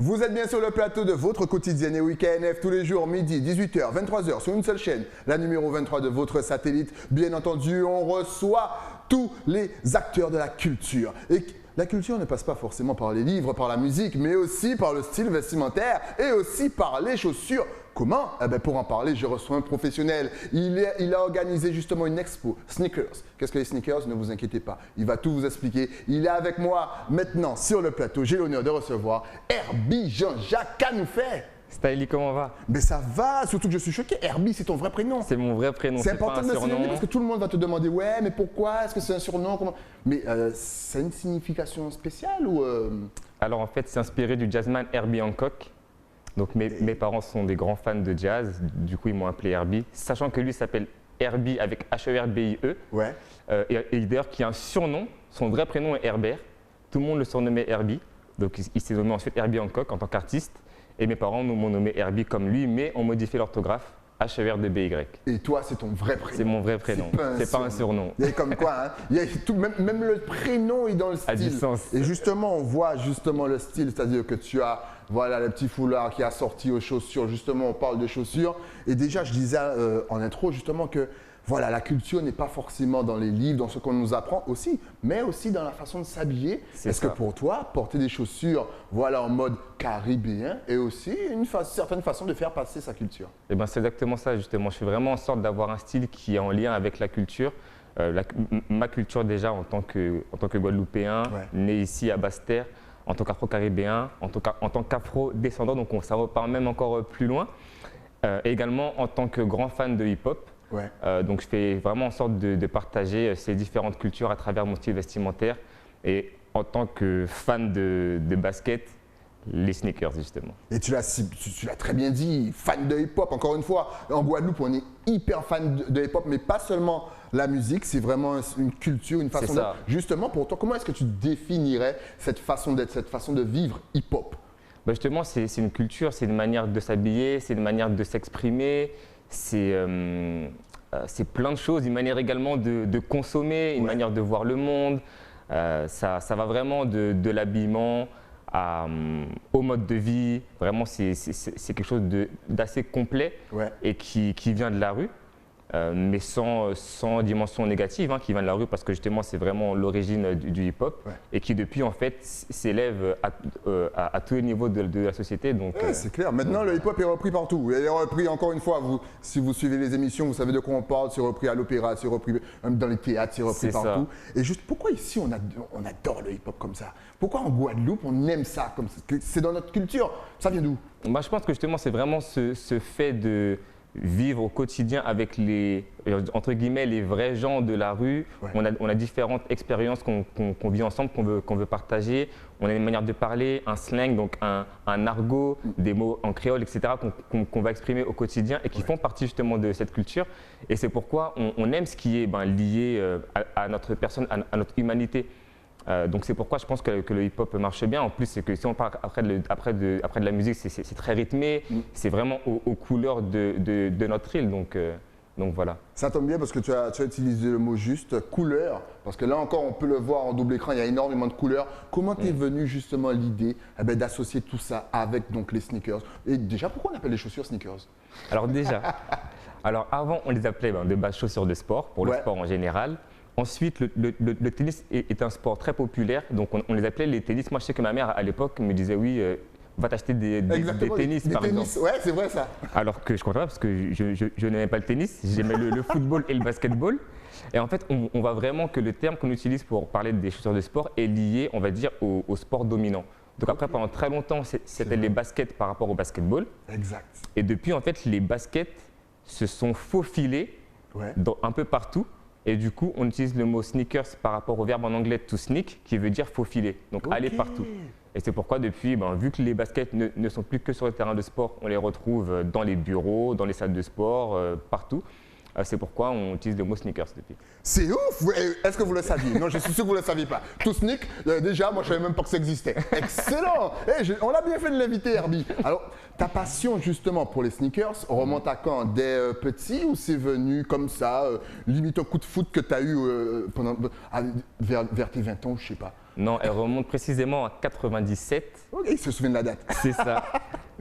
Vous êtes bien sur le plateau de votre quotidien et week-end tous les jours, midi, 18h, 23h, sur une seule chaîne, la numéro 23 de votre satellite. Bien entendu, on reçoit tous les acteurs de la culture. Et la culture ne passe pas forcément par les livres, par la musique, mais aussi par le style vestimentaire et aussi par les chaussures. Comment? Eh bien, pour en parler, je reçois un professionnel. Il a organisé justement une expo sneakers. Qu'est-ce que les sneakers? Ne vous inquiétez pas, il va tout vous expliquer. Il est avec moi maintenant sur le plateau. J'ai l'honneur de recevoir Herbie Jean-Jacques Canoufet. Stylie, comment va? Mais ça va, surtout que je suis choqué. Herbie, c'est ton vrai prénom. C'est mon vrai prénom, c'est important pas un de le surnom. signaler parce que tout le monde va te demander ouais, mais pourquoi? Est-ce que c'est un surnom? Comment... Mais c'est une signification spéciale ou Alors en fait, c'est inspiré du jazzman Herbie Hancock. Donc mes parents sont des grands fans de jazz, du coup ils m'ont appelé Herbie, sachant que lui s'appelle Herbie avec H-E-R-B-I-E. Ouais. Et d'ailleurs qui a un surnom, son vrai prénom est Herbert. Tout le monde le surnommait Herbie. Donc il s'est nommé ensuite Herbie Hancock en tant qu'artiste. Et mes parents m'ont nommé Herbie comme lui, mais ont modifié l'orthographe H-E-R-B-Y. Et toi, c'est ton vrai prénom. C'est mon vrai prénom, c'est pas un surnom. Il y a comme quoi, hein, il y a tout, même le prénom est dans le style. A du sens. Et justement, on voit justement le style, c'est-à-dire que tu as voilà, le petit foulard qui a sorti aux chaussures. Justement, on parle de chaussures. Et déjà, je disais en intro justement que voilà, la culture n'est pas forcément dans les livres, dans ce qu'on nous apprend aussi, mais aussi dans la façon de s'habiller. Est-ce que pour toi, porter des chaussures voilà, en mode caribéen est aussi une certaine façon de faire passer sa culture? Eh ben, c'est exactement ça, justement. Je fais vraiment en sorte d'avoir un style qui est en lien avec la culture. Ma culture déjà en tant que Guadeloupéen, né ici à Basse-Terre, en tant qu'Afro-Caribéen, en tant qu'Afro-descendant, donc ça repart même encore plus loin. Et également en tant que grand fan de hip-hop. Ouais. Donc je fais vraiment en sorte de partager ces différentes cultures à travers mon style vestimentaire. Et en tant que fan de basket, les sneakers justement. Et tu l'as très bien dit, fan de hip-hop. Encore une fois, en Guadeloupe, on est hyper fan de hip-hop, mais pas seulement la musique, c'est vraiment une culture, une façon d'être. Justement, pour toi, comment est-ce que tu définirais cette façon d'être, cette façon de vivre hip-hop? Ben justement, c'est une culture, c'est une manière de s'habiller, c'est une manière de s'exprimer. C'est plein de choses, une manière également de consommer, une manière de voir le monde. Ça va vraiment de l'habillement au mode de vie. Vraiment, c'est quelque chose d'assez complet et qui vient de la rue. Mais sans dimension négative, hein, qui vient de la rue parce que justement c'est vraiment l'origine du hip-hop et qui depuis en fait s'élève à tous les niveaux de la société. Donc c'est clair, maintenant le hip-hop est repris partout. Il est repris encore une fois, si vous suivez les émissions, vous savez de quoi on parle, c'est repris à l'opéra, c'est repris même dans les théâtres, c'est repris partout. Et juste pourquoi ici on adore le hip-hop comme ça? Pourquoi en Guadeloupe on aime ça comme ça? C'est dans notre culture, ça vient d'où? Moi je pense que justement c'est vraiment ce fait de vivre au quotidien avec entre guillemets, les vrais gens de la rue. On a différentes expériences qu'on vit ensemble, qu'on veut partager. On a une manière de parler, un slang, donc un argot, des mots en créole, etc. qu'on va exprimer au quotidien et qui font partie justement de cette culture. Et c'est pourquoi on aime ce qui est lié à notre personne, à notre humanité. Donc c'est pourquoi je pense que le hip-hop marche bien. En plus, c'est que si on parle après de la musique, c'est très rythmé, c'est vraiment aux couleurs de notre île. Donc voilà. Ça tombe bien parce que tu as utilisé le mot juste, couleur. Parce que là encore, on peut le voir en double écran, il y a énormément de couleurs. Comment t'es venu justement l'idée d'associer tout ça avec donc, les sneakers? Et déjà, pourquoi on appelle les chaussures sneakers? Alors déjà, avant, on les appelait de base chaussures de sport, pour le sport en général. Ensuite, le tennis est un sport très populaire, donc on les appelait les tennis. Moi, je sais que ma mère, à l'époque, me disait oui, va t'acheter des tennis, par exemple. Ouais, c'est vrai ça. Alors que je ne comprends pas parce que je n'aimais pas le tennis, j'aimais le football et le basketball. Et en fait, on voit vraiment que le terme qu'on utilise pour parler des chaussures de sport est lié, on va dire, au sport dominant. Donc après, pendant très longtemps, c'était les baskets par rapport au basketball. Exact. Et depuis, en fait, les baskets se sont faufilés un peu partout. Et du coup, on utilise le mot sneakers par rapport au verbe en anglais to sneak, qui veut dire faufiler, donc aller partout. Et c'est pourquoi depuis, vu que les baskets ne sont plus que sur le terrain de sport, on les retrouve dans les bureaux, dans les salles de sport, partout. C'est pourquoi on utilise le mot sneakers depuis. C'est ouf! Est-ce que vous le saviez? Non, je suis sûr que vous ne le saviez pas. To sneak, déjà, moi je ne savais même pas que ça existait. Excellent! On a bien fait de l'inviter, Herbie. Alors, ta passion justement pour les sneakers remonte à quand? Dès petit ou c'est venu comme ça, limite un coup de foot que tu as eu vers tes 20 ans, je ne sais pas? Non, elle remonte précisément à 97. Ok, il se souvient de la date. C'est ça.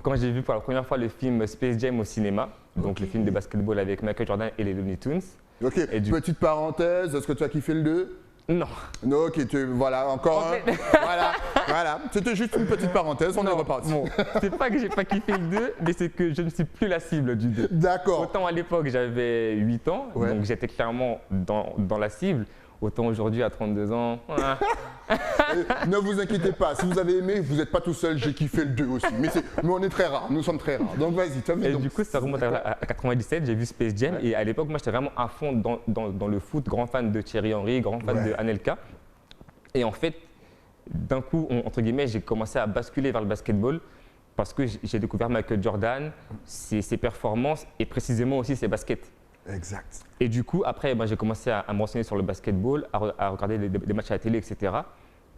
Quand j'ai vu pour la première fois le film Space Jam au cinéma, donc le film de basketball avec Michael Jordan et les Looney Tunes. Ok, petite parenthèse, est-ce que tu as kiffé le 2? Non. Non, ok, voilà, encore un. Voilà. C'était juste une petite parenthèse, on est reparti. Bon, c'est pas que j'ai pas kiffé le 2, mais c'est que je ne suis plus la cible du 2. D'accord. Autant à l'époque j'avais 8 ans, Ouais. donc j'étais clairement dans la cible. Autant aujourd'hui à 32 ans. Ne vous inquiétez pas, si vous avez aimé, vous n'êtes pas tout seul, j'ai kiffé le 2 aussi. Mais on est très rares, nous sommes très rares. Donc vas-y, Tom. Et du coup, ça remonte à 97, j'ai vu Space Jam. Et à l'époque, moi, j'étais vraiment à fond dans le foot, grand fan de Thierry Henry, grand fan de Anelka. Et en fait, d'un coup, entre guillemets, j'ai commencé à basculer vers le basketball parce que j'ai découvert Michael Jordan, ses performances et précisément aussi ses baskets. Exact. Et du coup, après, j'ai commencé à me renseigner sur le basketball, à regarder des matchs à la télé, etc.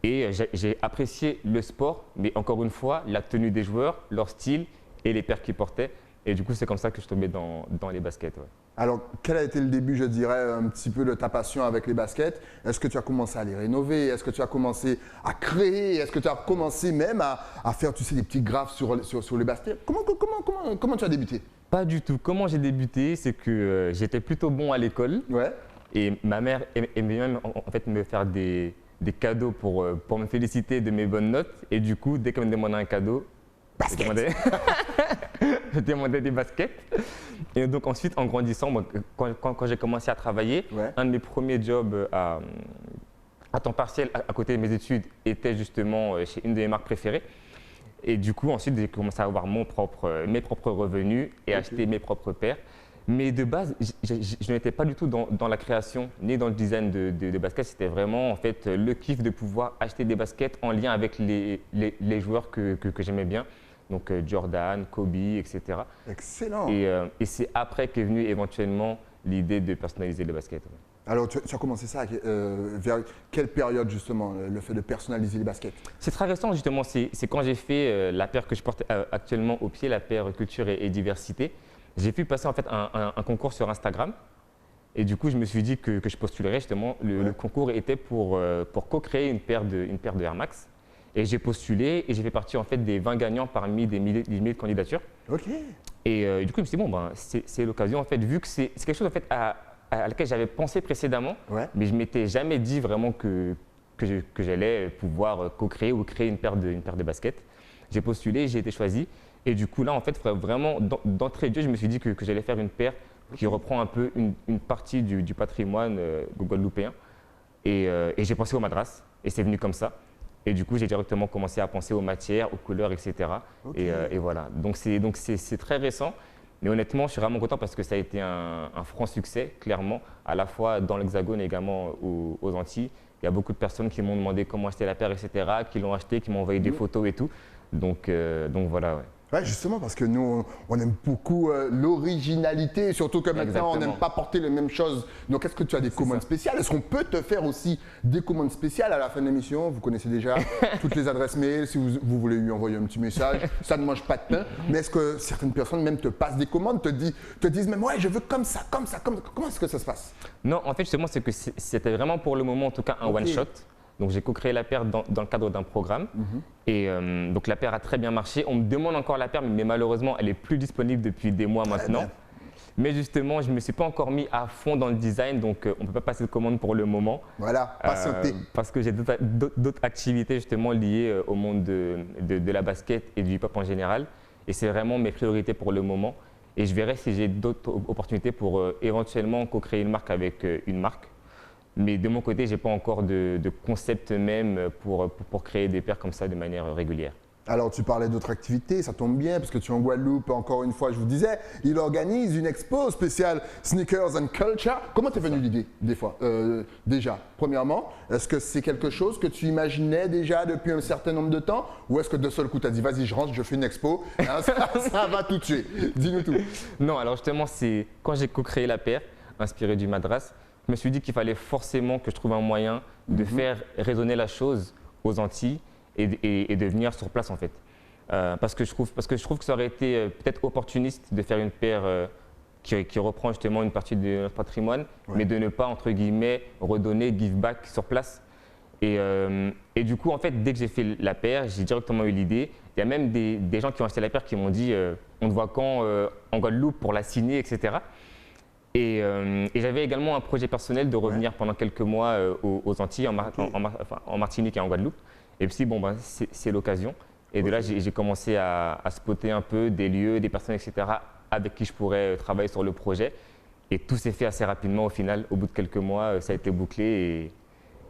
Et j'ai apprécié le sport, mais encore une fois, la tenue des joueurs, leur style et les paires qu'ils portaient. Et du coup, c'est comme ça que je tombais dans les baskets. Ouais. Alors, quel a été le début, je dirais, un petit peu de ta passion avec les baskets? Est-ce que tu as commencé à les rénover? Est-ce que tu as commencé à créer? Est-ce que tu as commencé même à faire, tu sais, des petits graphes sur les baskets? Comment tu as débuté? Pas du tout. Comment j'ai débuté, c'est que j'étais plutôt bon à l'école. Ouais. Et ma mère aimait même en fait me faire des cadeaux pour me féliciter de mes bonnes notes. Et du coup, dès qu'elle me demandait un cadeau, je demandais des baskets. Et donc ensuite, en grandissant, moi, quand j'ai commencé à travailler, un de mes premiers jobs à temps partiel à côté de mes études était justement chez une de mes marques préférées. Et du coup, ensuite, j'ai commencé à avoir mes propres revenus et acheter mes propres paires. Mais de base, je n'étais pas du tout dans la création ni dans le design de baskets. C'était vraiment en fait le kiff de pouvoir acheter des baskets en lien avec les joueurs que j'aimais bien. Donc Jordan, Kobe, etc. Excellent. Et c'est après qu'est venue éventuellement l'idée de personnaliser les baskets. Alors, tu as commencé ça vers quelle période justement, le fait de personnaliser les baskets? C'est très récent justement. C'est quand j'ai fait la paire que je porte actuellement au pied, la paire Culture et Diversité. J'ai pu passer en fait un concours sur Instagram et du coup je me suis dit que je postulerais justement. Le concours était pour co-créer une paire de Air Max et j'ai postulé et j'ai fait partie en fait des 20 gagnants parmi des milliers de candidatures. Ok. Et du coup je me suis dit bon c'est l'occasion en fait vu que c'est quelque chose en fait à laquelle j'avais pensé précédemment, mais je m'étais jamais dit vraiment que j'allais pouvoir co-créer ou créer une paire de baskets. J'ai postulé, j'ai été choisi. Et du coup, là, en fait, vraiment, d'entrée de jeu, je me suis dit que j'allais faire une paire qui reprend un peu une partie du patrimoine guadeloupéen. Et j'ai pensé aux madras, et c'est venu comme ça. Et du coup, j'ai directement commencé à penser aux matières, aux couleurs, etc. Et voilà. Donc, c'est très récent. Mais honnêtement, je suis vraiment content parce que ça a été un franc succès, clairement, à la fois dans l'Hexagone et également aux Antilles. Il y a beaucoup de personnes qui m'ont demandé comment acheter la paire, etc., qui l'ont acheté, qui m'ont envoyé des photos et tout. Donc voilà, ouais. Ouais, justement, parce que nous, on aime beaucoup l'originalité, surtout que maintenant, on n'aime pas porter les mêmes choses. Donc, est-ce que tu as des commandes spéciales? Est-ce qu'on peut te faire aussi des commandes spéciales à la fin de l'émission? Vous connaissez déjà toutes les adresses mail, si vous voulez lui envoyer un petit message. Ça ne mange pas de pain. Mais est-ce que certaines personnes même te passent des commandes, te disent même, ouais, je veux comme ça. Comment est-ce que ça se passe? Non, en fait, justement, c'est que c'était vraiment pour le moment, en tout cas, un one-shot. Donc j'ai co-créé la paire dans le cadre d'un programme et donc la paire a très bien marché. On me demande encore la paire mais malheureusement elle est plus disponible depuis des mois maintenant. Mais justement je ne me suis pas encore mis à fond dans le design donc on ne peut pas passer de commande pour le moment. Voilà, patienter. Parce que j'ai d'autres activités justement liées au monde de la basket et du hip-hop en général et c'est vraiment mes priorités pour le moment. Et je verrai si j'ai d'autres opportunités pour éventuellement co-créer une marque avec une marque. Mais de mon côté, je n'ai pas encore de concept même pour créer des paires comme ça de manière régulière. Alors, tu parlais d'autres activités, ça tombe bien, parce que tu es en Guadeloupe, encore une fois, je vous disais, il organise une expo spéciale Sneakers and Culture. Comment t'es venue l'idée, déjà, premièrement, est-ce que c'est quelque chose que tu imaginais déjà depuis un certain nombre de temps, ou est-ce que de seul coup, tu as dit, vas-y, je rentre, je fais une expo, hein, ça va tout de suite. Dis-nous tout. Non, alors justement, c'est quand j'ai co-créé la paire, inspirée du madras, je me suis dit qu'il fallait forcément que je trouve un moyen de faire résonner la chose aux Antilles et de venir sur place en fait. Parce que je trouve que ça aurait été peut-être opportuniste de faire une paire qui reprend justement une partie de notre patrimoine, mais de ne pas, entre guillemets, redonner, give back sur place. Et du coup, en fait, dès que j'ai fait la paire, j'ai directement eu l'idée. Il y a même des gens qui ont acheté la paire qui m'ont dit on te voit quand en Guadeloupe pour la signer, etc. Et j'avais également un projet personnel de revenir pendant quelques mois aux Antilles, en Martinique et en Guadeloupe. Et puis, bon, ben, c'est l'occasion. Et de là, j'ai commencé à spotter un peu des lieux, des personnes, etc., avec qui je pourrais travailler sur le projet. Et tout s'est fait assez rapidement au final. Au bout de quelques mois, ça a été bouclé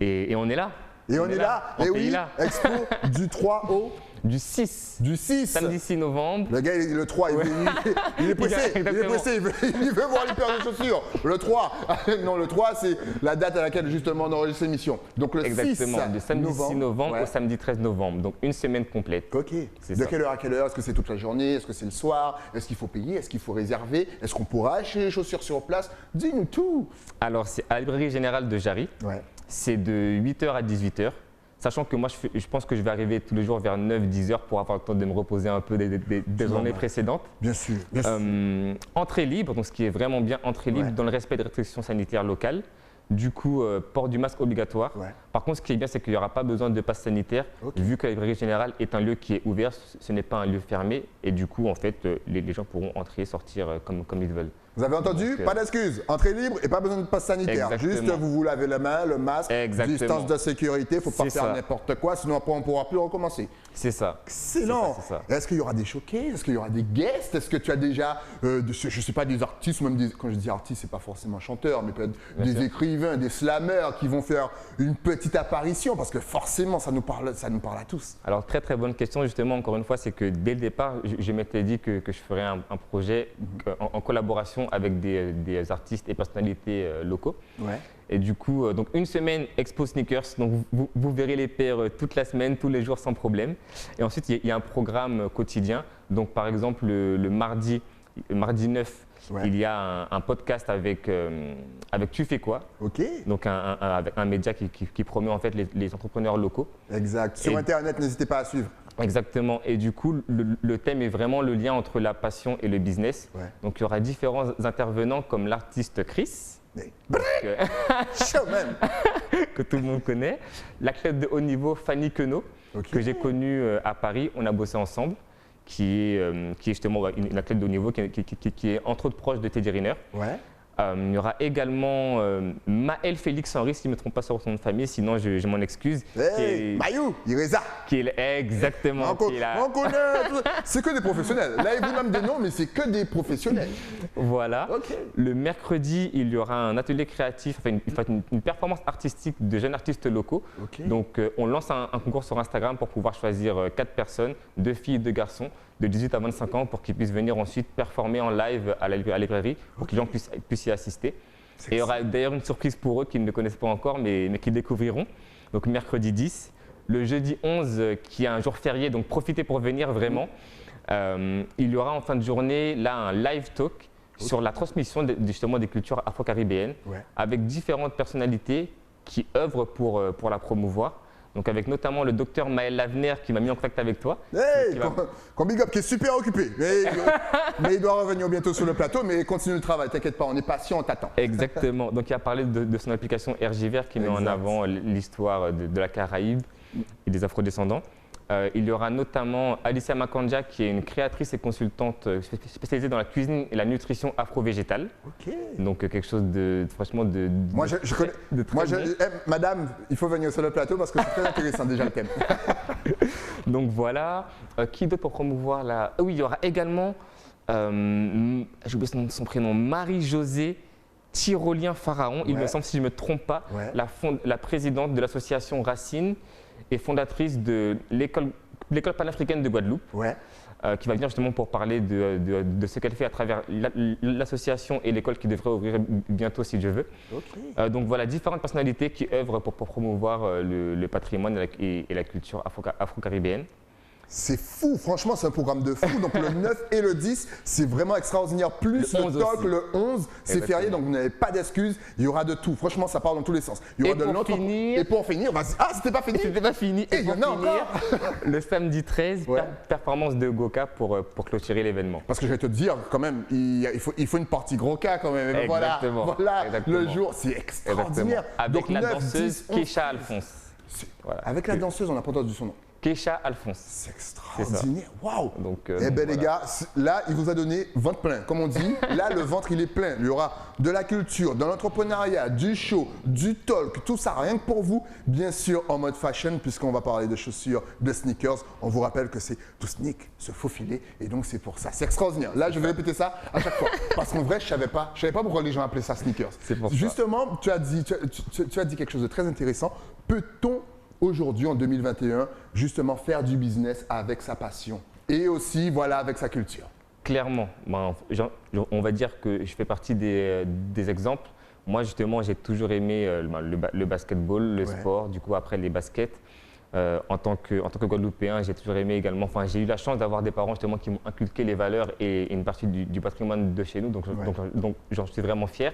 et on est là. Et on est là. Et oui, Expo du 3 au Du 6. Du 6. Samedi 6 novembre. Le gars, le 3, il est pressé. Il est pressé. Il veut voir les paires de chaussures. Le 3. Non, le 3, c'est la date à laquelle justement on enregistre l'émission. Donc le 6 du samedi 6 novembre au samedi 13 novembre. Donc une semaine complète. Ok. De quelle heure à quelle heure? Est-ce que c'est toute la journée? Est-ce que c'est le soir? Est-ce qu'il faut payer? Est-ce qu'il faut réserver? Est-ce qu'on pourra acheter les chaussures sur place? Dis-nous tout. Alors, c'est à la librairie générale de Jarry. C'est de 8h à 18h. Sachant que moi, je pense que je vais arriver tous les jours vers 9-10 heures pour avoir le temps de me reposer un peu des journées précédentes. Bien sûr, bien sûr. Entrée libre, donc ce qui est vraiment bien, entrée libre dans le respect des restrictions sanitaires locales. Du coup, port du masque obligatoire. Par contre, ce qui est bien, c'est qu'il n'y aura pas besoin de passe sanitaire, vu que la librairie générale est un lieu qui est ouvert, ce n'est pas un lieu fermé. Et du coup, en fait, les gens pourront entrer et sortir comme ils veulent. Vous avez entendu? Pas d'excuses. Entrée libre et pas besoin de passe sanitaire. Exactement. Juste, vous vous lavez la main, le masque, distance de sécurité. Il ne faut pas faire n'importe quoi, sinon après, on ne pourra plus recommencer. C'est ça. Excellent. Est-ce qu'il y aura des showcases? Est-ce qu'il y aura des guests? Est-ce que tu as déjà, je ne sais pas, des artistes, ou même quand je dis artistes, ce n'est pas forcément chanteurs, mais peut-être des écrivains, des slammers qui vont faire une petite apparition? Parce que forcément, ça nous parle à tous. Alors, très très bonne question, justement, encore une fois, c'est que dès le départ, je m'étais dit que je ferais un projet en collaboration avec des artistes et personnalités locaux. Et du coup, donc une semaine Expo Sneakers, donc vous verrez les paires toute la semaine, tous les jours sans problème. Et ensuite, il y a un programme quotidien. Donc par exemple, le mardi 9, il y a un podcast avec Tu fais quoi? Donc avec un média qui promeut en fait les entrepreneurs locaux. Exact. Sur Internet, n'hésitez pas à suivre. Exactement. Et du coup, le thème est vraiment le lien entre la passion et le business. Donc, il y aura différents intervenants comme l'artiste Chris, que tout le monde connaît, l'athlète de haut niveau Fanny Queneau, que j'ai connue à Paris. On a bossé ensemble, qui est justement une athlète de haut niveau, qui est entre autres proche de Teddy Riner. Il y aura également Maël Félix Henry, si je ne me trompe pas sur son nom de famille, sinon je m'en excuse. Mayou, Ireza. Exactement. On connaît, c'est que des professionnels. Là, il vous nomme des noms, mais c'est que des professionnels. Voilà. Le mercredi, il y aura un atelier créatif, une performance artistique de jeunes artistes locaux. Donc, on lance un concours sur Instagram pour pouvoir choisir 4 personnes, 2 filles et 2 garçons, de 18 à 25 ans, pour qu'ils puissent venir ensuite performer en live à la librairie, pour que les gens puissent y assister. Et il y aura d'ailleurs une surprise pour eux qu'ils ne connaissent pas encore, mais qu'ils découvriront. Donc mercredi 10, le jeudi 11, qui est un jour férié, donc profitez pour venir vraiment. Il y aura en fin de journée là un live talk sur la transmission justement des cultures afro-caribéennes, avec différentes personnalités qui œuvrent pour la promouvoir. Donc avec notamment le docteur Maël Lavener qui m'a mis en contact avec toi. Qu'on big up, qui est super occupé. Mais il doit revenir bientôt sur le plateau, mais continue le travail, t'inquiète pas, on est patient, on t'attend. Exactement. Donc il a parlé de son application RJVert qui met en avant l'histoire de la Caraïbe et des afrodescendants. Il y aura notamment Alicia Makanja qui est une créatrice et consultante spécialisée dans la cuisine et la nutrition afro-végétale. Donc quelque chose de franchement de moi je connais. Madame, il faut venir sur le plateau parce que c'est très intéressant déjà le thème. Donc voilà. Qui d'autre pour promouvoir la... Oui, il y aura également, j'ai oublié son prénom, Marie-Josée Tyrolien Pharaon, il me semble si je ne me trompe pas, la présidente de l'association Racine et fondatrice de l'école panafricaine de Guadeloupe, qui va venir justement pour parler de ce qu'elle fait à travers l'association et l'école qui devrait ouvrir bientôt si Dieu veut. Donc voilà, différentes personnalités qui œuvrent pour promouvoir le patrimoine et la culture afro-caribéenne. C'est fou, franchement, c'est un programme de fou. Donc le 9 et le 10, c'est vraiment extraordinaire. Plus le talk, le 11, c'est férié, donc vous n'avez pas d'excuses. Il y aura de tout. Franchement, ça part dans tous les sens. Il y aura Et pour finir, vas-y. Ah, c'était pas fini? C'était pas fini. Et pour finir, le samedi 13, performance de Goka pour clôturer l'événement. Parce que je vais te dire, quand même, il faut une partie Goka quand même. Exactement. Voilà. Le jour, c'est extraordinaire. Avec donc, la danseuse Keisha Alphonse. Voilà. Avec la danseuse, on n'a pas entendu son nom. Keisha Alphonse. C'est extraordinaire. Waouh. Donc, Eh bien, les gars, là, il vous a donné ventre plein, comme on dit. Là, le ventre, il est plein. Il y aura de la culture, de l'entrepreneuriat, du show, du talk, tout ça, rien que pour vous. Bien sûr, en mode fashion, puisqu'on va parler de chaussures, de sneakers. On vous rappelle que c'est tout sneak, se faufiler. Et donc, c'est pour ça. C'est extraordinaire. Là, je vais répéter ça à chaque fois. Parce qu'en vrai, je savais pas pourquoi les gens appelaient ça sneakers. C'est pour ça. Justement, tu as dit quelque chose de très intéressant. Peut-on aujourd'hui, en 2021, justement faire du business avec sa passion et aussi, voilà, avec sa culture? Clairement, on va dire que je fais partie des exemples. Moi, justement, j'ai toujours aimé le basketball, le sport, du coup, après les baskets. En tant que Guadeloupéen, j'ai toujours aimé également, j'ai eu la chance d'avoir des parents justement qui m'ont inculqué les valeurs et une partie du patrimoine de chez nous, donc j'en suis vraiment fier.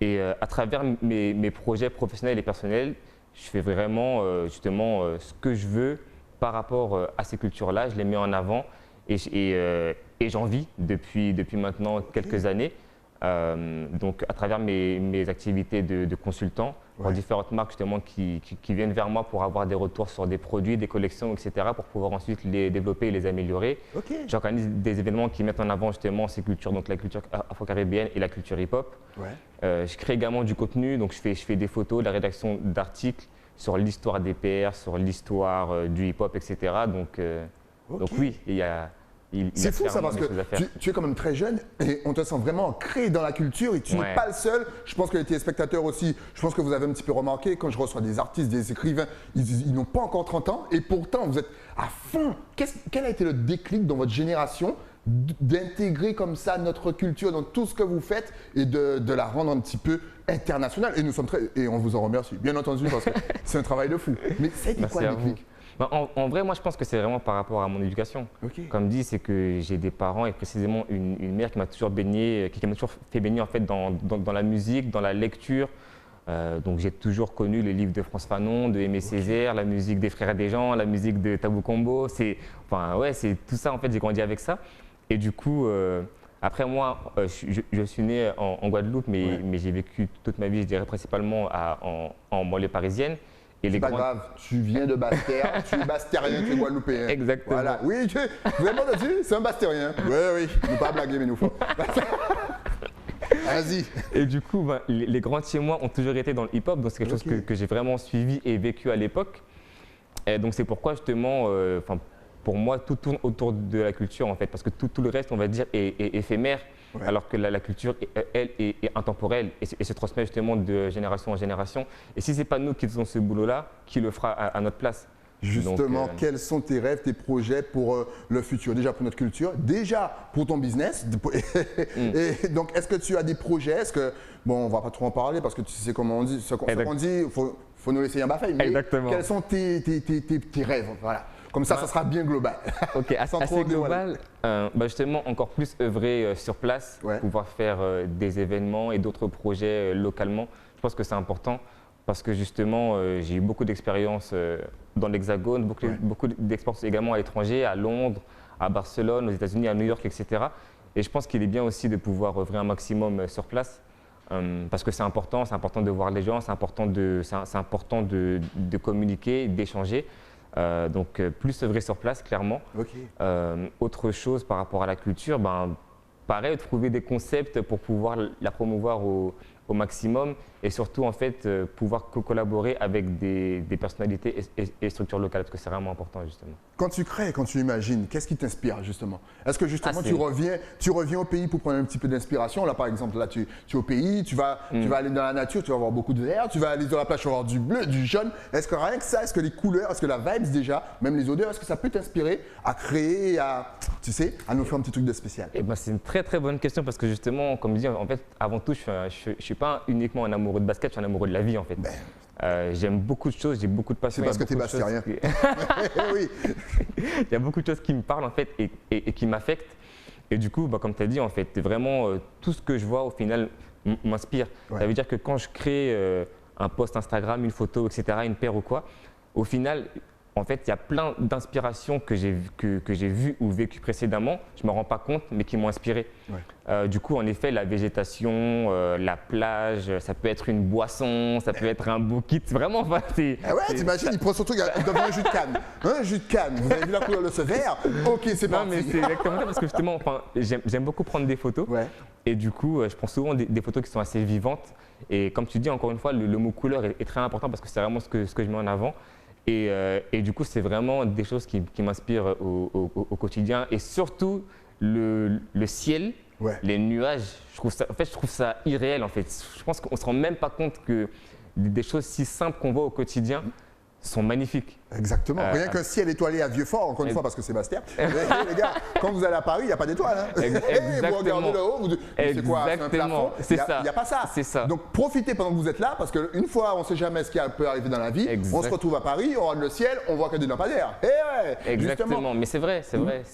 Et à travers mes projets professionnels et personnels, je fais vraiment justement ce que je veux par rapport à ces cultures-là. Je les mets en avant et j'en vis depuis maintenant quelques années. Donc à travers mes activités de consultant pour différentes marques justement qui viennent vers moi pour avoir des retours sur des produits, des collections, etc. pour pouvoir ensuite les développer et les améliorer. J'organise des événements qui mettent en avant justement ces cultures, donc la culture afro-caribéenne et la culture hip-hop. Je crée également du contenu, donc je fais des photos, la rédaction d'articles sur l'histoire des PR, sur l'histoire du hip-hop, etc. Donc oui, c'est fou ça parce que tu es quand même très jeune et on te sent vraiment ancré dans la culture et tu n'es pas le seul. Je pense que les téléspectateurs aussi, je pense que vous avez un petit peu remarqué quand je reçois des artistes, des écrivains, ils n'ont pas encore 30 ans et pourtant vous êtes à fond. Quel a été le déclic dans votre génération d'intégrer comme ça notre culture dans tout ce que vous faites et de la rendre un petit peu internationale? Et nous sommes et on vous en remercie, bien entendu, parce que c'est un travail de fou. Mais ça a été quoi le déclic? En vrai, moi, je pense que c'est vraiment par rapport à mon éducation. Comme dit, c'est que j'ai des parents et précisément une mère qui m'a toujours baigné, qui m'a toujours fait baigner en fait dans la musique, dans la lecture. Donc j'ai toujours connu les livres de Frantz Fanon, de Aimé Césaire, la musique des Frères Desjans, la musique de Tabou Combo. C'est tout ça en fait. J'ai grandi avec ça. Et du coup, après moi, je suis né en Guadeloupe, mais j'ai vécu toute ma vie, je dirais principalement en banlieue parisienne. C'est pas grave, tu viens de Basse-Terre, tu es Basse-Terrien, tu es Guadeloupéen. Exactement. Voilà. Oui, vous avez entendu? C'est un Basse-Terrien. Oui, ne pas blaguer, mais nous faut. Vas-y. Et du coup, les grands de chez moi ont toujours été dans le hip-hop, donc c'est quelque chose que j'ai vraiment suivi et vécu à l'époque. Et donc c'est pourquoi justement, pour moi, tout tourne autour de la culture en fait, parce que tout le reste, on va dire, est éphémère. Alors que la culture, elle, est intemporelle et se transmet justement de génération en génération. Et si ce n'est pas nous qui faisons ce boulot-là, qui le fera à notre place? Justement, quels sont tes rêves, tes projets pour le futur? Déjà pour notre culture, déjà pour ton business. Et donc, est-ce que tu as des projets? Est-ce que, bon, on ne va pas trop en parler parce que tu sais comment on dit, ce qu'on dit, il faut nous laisser un baffait. Mais quels sont tes rêves? Voilà. Comme ça, ça sera bien global. Ok, assez global. Justement, encore plus œuvrer sur place, pouvoir faire des événements et d'autres projets localement. Je pense que c'est important parce que justement, j'ai eu beaucoup d'expériences dans l'Hexagone, beaucoup d'expériences également à l'étranger, à Londres, à Barcelone, aux États-Unis, à New York, etc. Et je pense qu'il est bien aussi de pouvoir œuvrer un maximum sur place. Parce que c'est important de voir les gens, c'est important de communiquer, d'échanger. Donc plus œuvrer sur place, clairement. Autre chose par rapport à la culture, pareil, trouver des concepts pour pouvoir la promouvoir au maximum et surtout en fait pouvoir collaborer avec des personnalités et structures locales parce que c'est vraiment important justement. Quand tu crées, quand tu imagines, qu'est-ce qui t'inspire justement? Est-ce que justement tu reviens au pays pour prendre un petit peu d'inspiration? Là par exemple, là tu es au pays, tu vas aller dans la nature, tu vas avoir beaucoup de vert, tu vas aller sur la plage, tu vas avoir du bleu, du jaune. Est-ce que rien que ça, est-ce que les couleurs, est-ce que la vibe déjà, même les odeurs, est-ce que ça peut t'inspirer à créer, à nous faire un petit truc de spécial? C'est une très très bonne question parce que justement, comme je dis, en fait, avant tout, je suis pas uniquement un amoureux de basket, je suis un amoureux de la vie en fait. J'aime beaucoup de choses, j'ai beaucoup de passion. C'est parce que tu es bastérien. Oui. Il y a beaucoup de choses qui me parlent en fait et qui m'affectent. Et du coup, comme tu as dit, en fait, vraiment tout ce que je vois au final m'inspire. Ça veut dire que quand je crée un post Instagram, une photo, etc., une paire ou quoi, au final, en fait, il y a plein d'inspirations que j'ai vues ou vécues précédemment, je ne me rends pas compte, mais qui m'ont inspiré. Ouais. Du coup, en effet, la végétation, la plage, ça peut être une boisson, ça peut être un bouquet, vraiment, enfin, Ah ouais, t'imagines, il prend son truc devant un jus de canne. Un jus de canne, vous avez vu la couleur de ce verre? Ok, c'est Non, parti. mais c'est exactement ça, parce que justement, enfin, j'aime beaucoup prendre des photos. Ouais. Et du coup, je prends souvent des photos qui sont assez vivantes. Et comme tu dis, encore une fois, le mot couleur est très important parce que c'est vraiment ce que je mets en avant. Et du coup, c'est vraiment des choses qui m'inspirent au quotidien. Et surtout, le ciel, Ouais. les nuages, je trouve ça irréel en fait. Je pense qu'on ne se rend même pas compte que des choses si simples qu'on voit au quotidien sont magnifiques. Exactement. Rien qu'un ciel étoilé à Vieux-Fort, encore une fois, parce que Sébastien. Les gars, quand vous allez à Paris, il n'y a pas d'étoiles. Hein. Vous regardez là-haut, vous dites, c'est quoi? C'est un plafond? C'est ça. Il n'y a pas ça. C'est ça. Donc profitez pendant que vous êtes là, parce qu'une fois, on ne sait jamais ce qui peut arriver dans la vie. On se retrouve à Paris, on regarde le ciel, on voit que des lampadaires. Eh ouais, Exactement. justement. Mais c'est vrai, c'est vrai.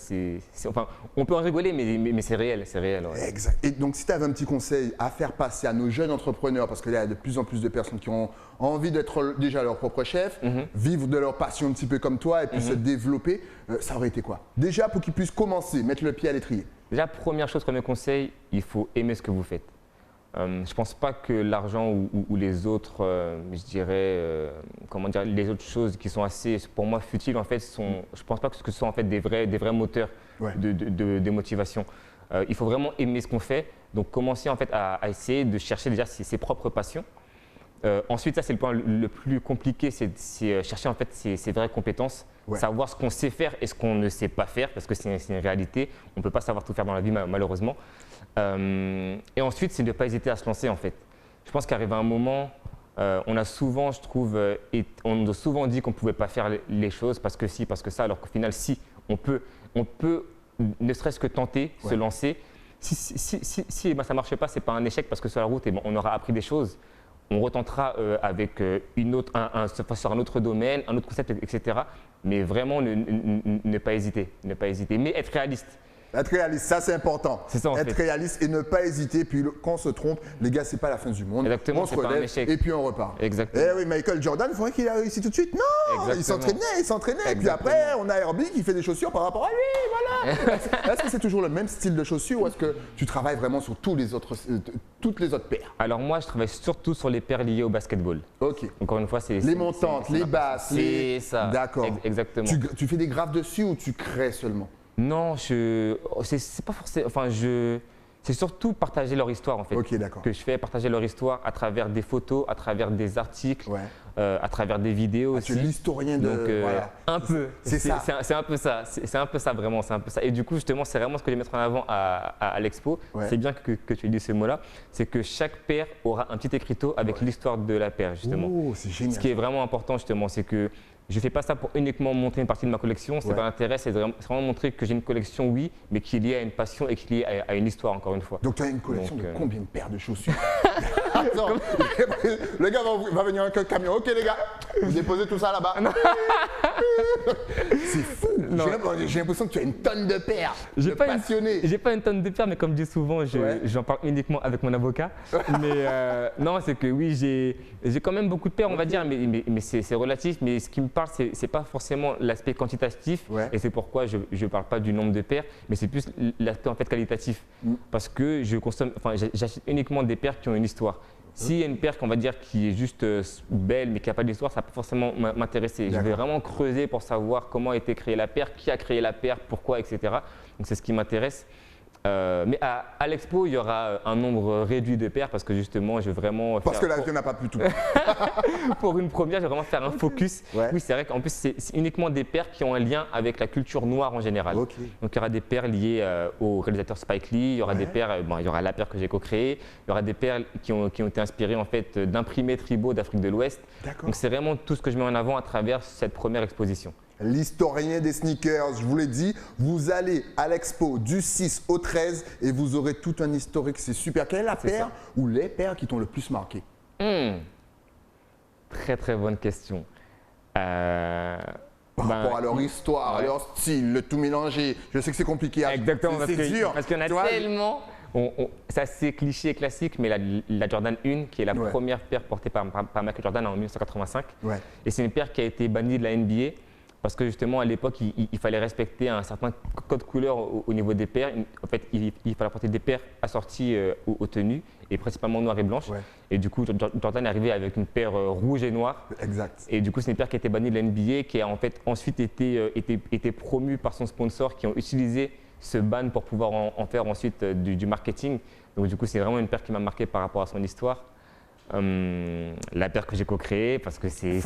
Enfin, on peut en rigoler, mais c'est réel, ouais. Exact. Et donc, si tu avais un petit conseil à faire passer à nos jeunes entrepreneurs, parce qu'il y a de plus en plus de personnes qui ont envie d'être déjà leur propre chef, vivre de leur passion un petit peu comme toi et puis se développer, ça aurait été quoi? Déjà, pour qu'ils puissent commencer, mettre le pied à l'étrier. Déjà, première chose, premier conseil, il faut aimer ce que vous faites. Je ne pense pas que l'argent ou les autres, je dirais, comment dire, les autres choses qui sont assez, pour moi, futiles, en fait, je ne pense pas que ce sont en fait des vrais moteurs de motivation. Il faut vraiment aimer ce qu'on fait, donc commencer en fait à essayer de chercher déjà ses propres passions. Ensuite, ça c'est le point le plus compliqué, c'est chercher en fait ses vraies compétences, savoir ce qu'on sait faire et ce qu'on ne sait pas faire, parce que c'est une réalité, on ne peut pas savoir tout faire dans la vie malheureusement. Et ensuite, c'est de ne pas hésiter à se lancer en fait. Je pense qu'arrive un moment, on a souvent, je trouve, on nous a souvent dit qu'on ne pouvait pas faire les choses parce que si, parce que ça, alors qu'au final, si, on peut ne serait-ce que tenter, se lancer. Si ben, ça ne marche pas, ce n'est pas un échec parce que sur la route, eh ben, on aura appris des choses. On retentera avec sur un autre domaine, un autre concept, etc. Mais vraiment, ne pas hésiter, mais être réaliste. Être réaliste, ça c'est important. C'est ça, être réaliste et ne pas hésiter. Puis quand on se trompe, les gars, c'est pas la fin du monde. Exactement, on se relève et puis on repart. Exactement. Eh oui, Michael Jordan, il faudrait qu'il a réussi tout de suite. Non, il s'entraînait. Puis après, on a Herbie qui fait des chaussures par rapport à lui. Voilà. Est-ce que c'est toujours le même style de chaussures ou est-ce que tu travailles vraiment sur toutes les autres paires? Alors moi, je travaille surtout sur les paires liées au basketball. Ok. Encore une fois, c'est les montantes, les basses. C'est ça. D'accord. Exactement. Tu fais des graphes dessus ou tu crées seulement? Non, c'est pas forcément. Enfin, c'est surtout partager leur histoire en fait. Ok, d'accord. Que je fais partager leur histoire à travers des photos, à travers des articles, à travers des vidéos aussi. Tu es l'historien de. Donc, voilà. Un peu. C'est ça. C'est un peu ça. C'est un peu ça vraiment. C'est un peu ça. Et du coup, justement, c'est vraiment ce que je vais mettre en avant à l'expo. C'est bien que tu aies dit ce mot-là. C'est que chaque paire aura un petit écriteau avec l'histoire de la paire justement. Oh, c'est génial. Ce qui est vraiment important justement, c'est que je ne fais pas ça pour uniquement montrer une partie de ma collection. C'est pas l'intérêt, c'est vraiment montrer que j'ai une collection, oui, mais qui est liée à une passion et qui est liée à une histoire, encore une fois. Donc tu as une collection de combien de paires de chaussures? Attends, le gars va venir avec un camion. Ok les gars, vous déposez tout ça là-bas. C'est fou. J'ai l'impression que tu as une tonne de paires. J'ai pas passionné. une tonne de paires, mais comme je dis souvent, j'en parle uniquement avec mon avocat. Mais non, c'est que oui, j'ai quand même beaucoup de paires, on va dire, mais c'est relatif. Mais ce qui me parle, c'est pas forcément l'aspect quantitatif, et c'est pourquoi je ne parle pas du nombre de paires, mais c'est plus l'aspect en fait qualitatif, parce que j'achète uniquement des paires qui ont une histoire. S'il y a une paire qu'on va dire qui est juste belle mais qui n'a pas d'histoire, ça ne va pas forcément m'intéresser. Je vais vraiment creuser pour savoir comment a été créée la paire, qui a créé la paire, pourquoi, etc. Donc c'est ce qui m'intéresse. Mais à l'expo, il y aura un nombre réduit de paires parce que justement, je vais vraiment parce que l'avion n'a pas pu tout. Pour une première, je vais vraiment faire un focus. Oui, c'est vrai qu'en plus, c'est uniquement des paires qui ont un lien avec la culture noire en général. Donc il y aura des paires liées au réalisateur Spike Lee, il y aura des paires, il y aura la paire que j'ai co-créée, il y aura des paires qui ont été inspirées en fait d'imprimés tribaux d'Afrique de l'Ouest. Donc c'est vraiment tout ce que je mets en avant à travers cette première exposition. L'historien des sneakers, je vous l'ai dit, vous allez à l'expo du 6 au 13 et vous aurez tout un historique, c'est super. Quelle est la paire ou les paires qui t'ont le plus marqué? Très très bonne question. Par rapport à leur histoire, à leur style, le tout mélangé. Je sais que c'est compliqué. Exactement, c'est dur. Parce qu'il y en a tellement. C'est assez cliché et classique, mais la Jordan 1, qui est la première paire portée par Michael Jordan en 1985. Et c'est une paire qui a été bannie de la NBA. parce que justement à l'époque il fallait respecter un certain code couleur au niveau des paires. En fait, il fallait porter des paires assorties aux tenues et principalement noires et blanches. Ouais. Et du coup, Jordan est arrivé avec une paire rouge et noire. Exact. Et du coup, c'est une paire qui a été bannie de la NBA, qui a en fait ensuite été promue par son sponsor, qui ont utilisé ce ban pour pouvoir en faire ensuite du marketing. Donc du coup, c'est vraiment une paire qui m'a marqué par rapport à son histoire. La paire que j'ai co-créée, parce que c'est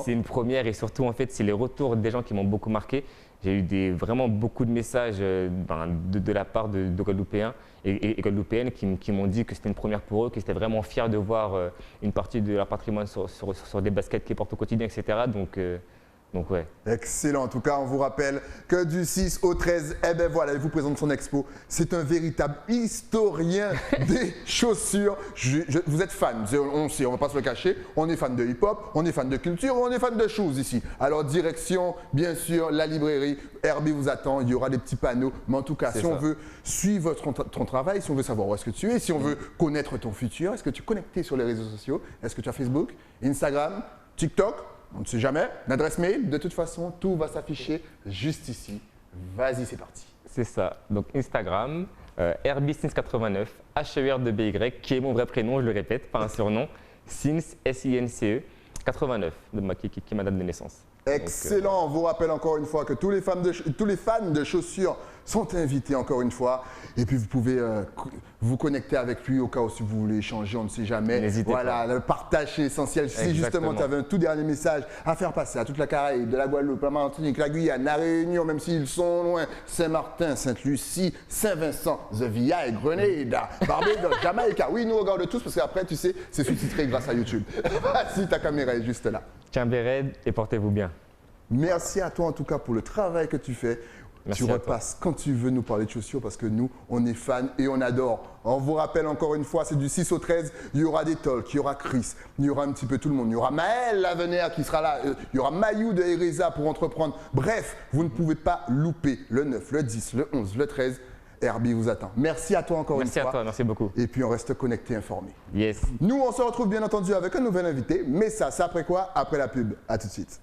une première et surtout en fait c'est les retours des gens qui m'ont beaucoup marqué. J'ai eu vraiment beaucoup de messages de la part de Guadeloupéens et Guadeloupéennes qui m'ont dit que c'était une première pour eux, qu'ils étaient vraiment fiers de voir une partie de leur patrimoine sur des baskets qu'ils portent au quotidien, etc. Donc ouais. Excellent. En tout cas, on vous rappelle que du 6 au 13, eh ben voilà, il vous présente son expo. C'est un véritable historien des chaussures. Vous êtes fan, on sait, on ne va pas se le cacher. On est fan de hip-hop, on est fan de culture, on est fan de choses ici. Alors direction, bien sûr, la librairie. Herbie vous attend, il y aura des petits panneaux. Mais en tout cas, si on veut suivre ton travail, si on veut savoir où est-ce que tu es, si on veut connaître ton futur, est-ce que tu es connecté sur les réseaux sociaux? Est-ce que tu as Facebook, Instagram, TikTok? On ne sait jamais. L'adresse mail, de toute façon, tout va s'afficher juste ici. Vas-y, c'est parti. C'est ça. Donc Instagram, Herbie-Sins89, HER2BY, qui est mon vrai prénom, je le répète, pas un surnom. Sins, S-I-N-C-E, 89, qui est ma date de naissance. Excellent. On vous rappelle encore une fois que tous les fans de chaussures sont invités encore une fois. Et puis vous pouvez vous connecter avec lui au cas où si vous voulez échanger, on ne sait jamais. N'hésitez pas. Le partage est essentiel. Si justement tu avais un tout dernier message à faire passer à toute la Caraïbe, de la Guadeloupe, la Martinique, la Guyane, la Réunion, même s'ils sont loin, Saint-Martin, Sainte-Lucie, Saint-Vincent, The Via et Grenada, Barbados, Jamaïca. Oui, nous regardons tous parce qu'après, tu sais, c'est sous-titré grâce à YouTube. Vas-y, ta caméra est juste là. Tiens, Béred et portez-vous bien. Merci à toi en tout cas pour le travail que tu fais. Merci tu repasses quand tu veux nous parler de chaussures parce que nous, on est fans et on adore. On vous rappelle encore une fois, c'est du 6 au 13. Il y aura des talks, il y aura Chris, il y aura un petit peu tout le monde. Il y aura Maël Lavener qui sera là. Il y aura Mayou de Ereza pour entreprendre. Bref, vous ne pouvez pas louper le 9, le 10, le 11, le 13. Herbie vous attend. Merci à toi encore une fois. Merci à toi, merci beaucoup. Et puis on reste connecté, informé. Yes. Nous, on se retrouve bien entendu avec un nouvel invité. Mais ça, c'est après quoi? Après la pub. À tout de suite.